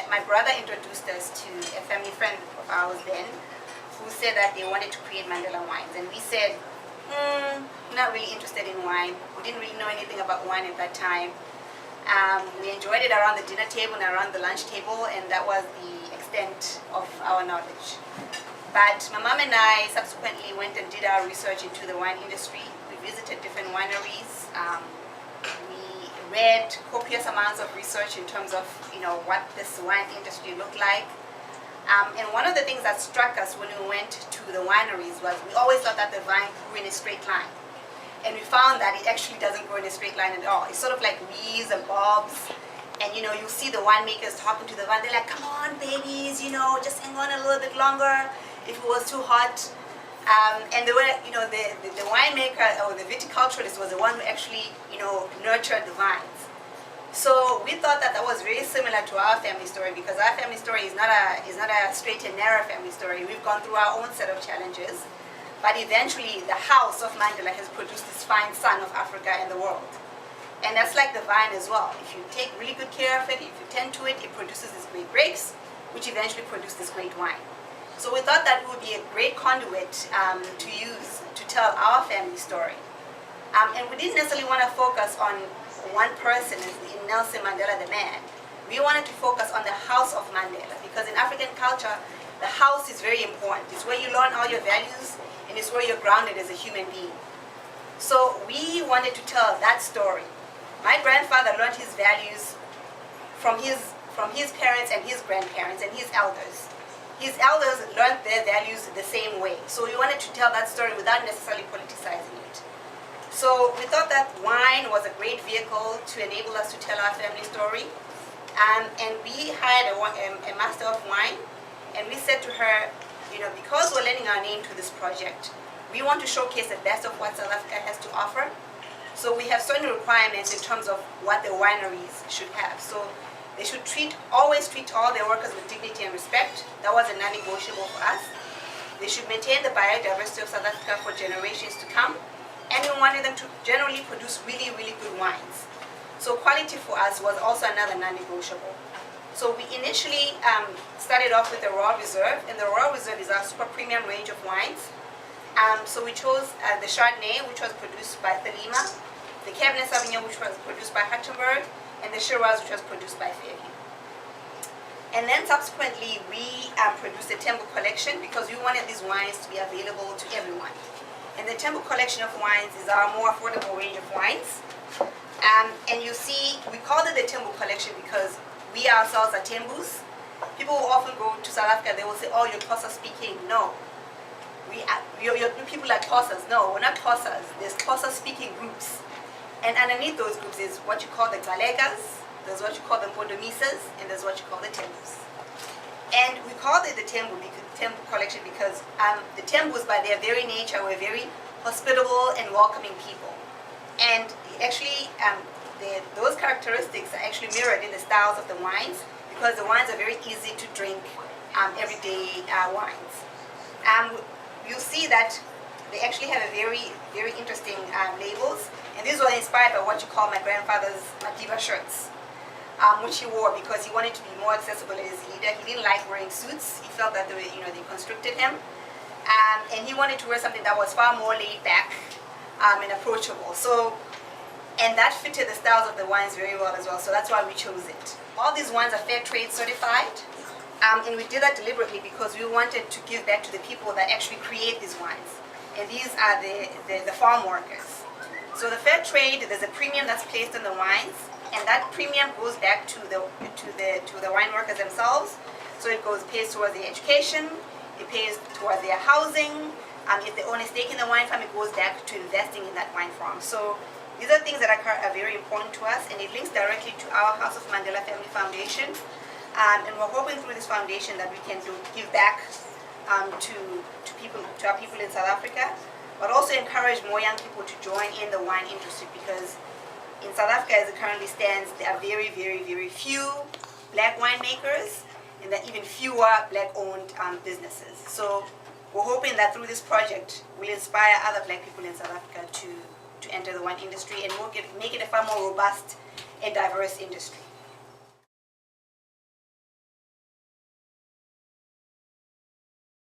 my brother introduced us to a family friend of ours then, who said that they wanted to create Mandela wines. And we said, not really interested in wine. We didn't really know anything about wine at that time. We enjoyed it around the dinner table and around the lunch table, and that was the extent of our knowledge. But my mom and I subsequently went and did our research into the wine industry. We visited different wineries. We read copious amounts of research in terms of, what this wine industry looked like. And one of the things that struck us when we went to the wineries was we always thought that the vine grew in a straight line. And we found that it actually doesn't grow in a straight line at all. It's sort of like weaves and bobs. And you'll see the winemakers talking to the vine. They're like, come on, babies, just hang on a little bit longer if it was too hot. And the winemaker or the viticulturalist was the one who actually, nurtured the vines. So we thought that was very similar to our family story, because our family story is not a straight and narrow family story. We've gone through our own set of challenges, but eventually the house of Mandela has produced this fine son of Africa and the world. And that's like the vine as well. If you take really good care of it, if you tend to it, it produces these great grapes, which eventually produce this great wine. So we thought that it would be a great conduit to use to tell our family story. And we didn't necessarily want to focus on one person, in Nelson Mandela, the man. We wanted to focus on the house of Mandela, because in African culture, the house is very important. It's where you learn all your values, and it's where you're grounded as a human being. So we wanted to tell that story. My grandfather learned his values from his parents and his grandparents and his elders. His elders learned their values the same way. So we wanted to tell that story without necessarily politicizing it. So we thought that wine was a great vehicle to enable us to tell our family story. And we hired a master of wine, and we said to her, because we're lending our name to this project, we want to showcase the best of what South Africa has to offer. So we have certain requirements in terms of what the wineries should have. So they should always treat all their workers with dignity and respect. That was a non-negotiable for us. They should maintain the biodiversity of South Africa for generations to come. And we wanted them to generally produce really, really good wines. So quality for us was also another non-negotiable. So we initially started off with the Royal Reserve, and the Royal Reserve is our super premium range of wines. So we chose the Chardonnay, which was produced by Thelema, the Cabernet Sauvignon, which was produced by Hutchenberg, and the Shiraz, which was produced by Fairview. And then subsequently, we produced the Tembo collection, because we wanted these wines to be available to everyone. And the Tembo collection of wines is our more affordable range of wines. And you see, we call it the Tembo collection because we ourselves are Tembus. People will often go to South Africa, they will say, oh, you're Xhosa speaking. No. Your people are Xhosas. No, we're not Xhosas. There's Xhosa speaking groups. And underneath those groups is what you call the Galegas, there's what you call the Mpondomisas, and there's what you call the Tembus. And we call it the Tembo collection because the Tembus, by their very nature, were very hospitable and welcoming people. And actually, those characteristics are actually mirrored in the styles of the wines, because the wines are very easy to drink, everyday wines. You'll see that they actually have a very, very interesting labels. And these were inspired by what you call my grandfather's Madiba shirts, which he wore because he wanted to be more accessible as his leader. He didn't like wearing suits. He felt that they constricted him. And he wanted to wear something that was far more laid back and approachable. And that fitted the styles of the wines very well as well. So that's why we chose it. All these wines are fair trade certified. And we did that deliberately because we wanted to give back to the people that actually create these wines. And these are the farm workers. So the fair trade, there's a premium that's placed on the wines, and that premium goes back to the wine workers themselves. So it pays towards their education, it pays towards their housing. If they own a stake in the wine farm, it goes back to investing in that wine farm. So these are things that are very important to us, and it links directly to our House of Mandela Family Foundation. And we're hoping through this foundation that we can give back to our people in South Africa, but also encourage more young people to join in the wine industry, because in South Africa, as it currently stands, there are very, very, very few black winemakers, and there are even fewer black-owned businesses. So we're hoping that through this project, we'll inspire other black people in South Africa to enter the wine industry and make it a far more robust and diverse industry.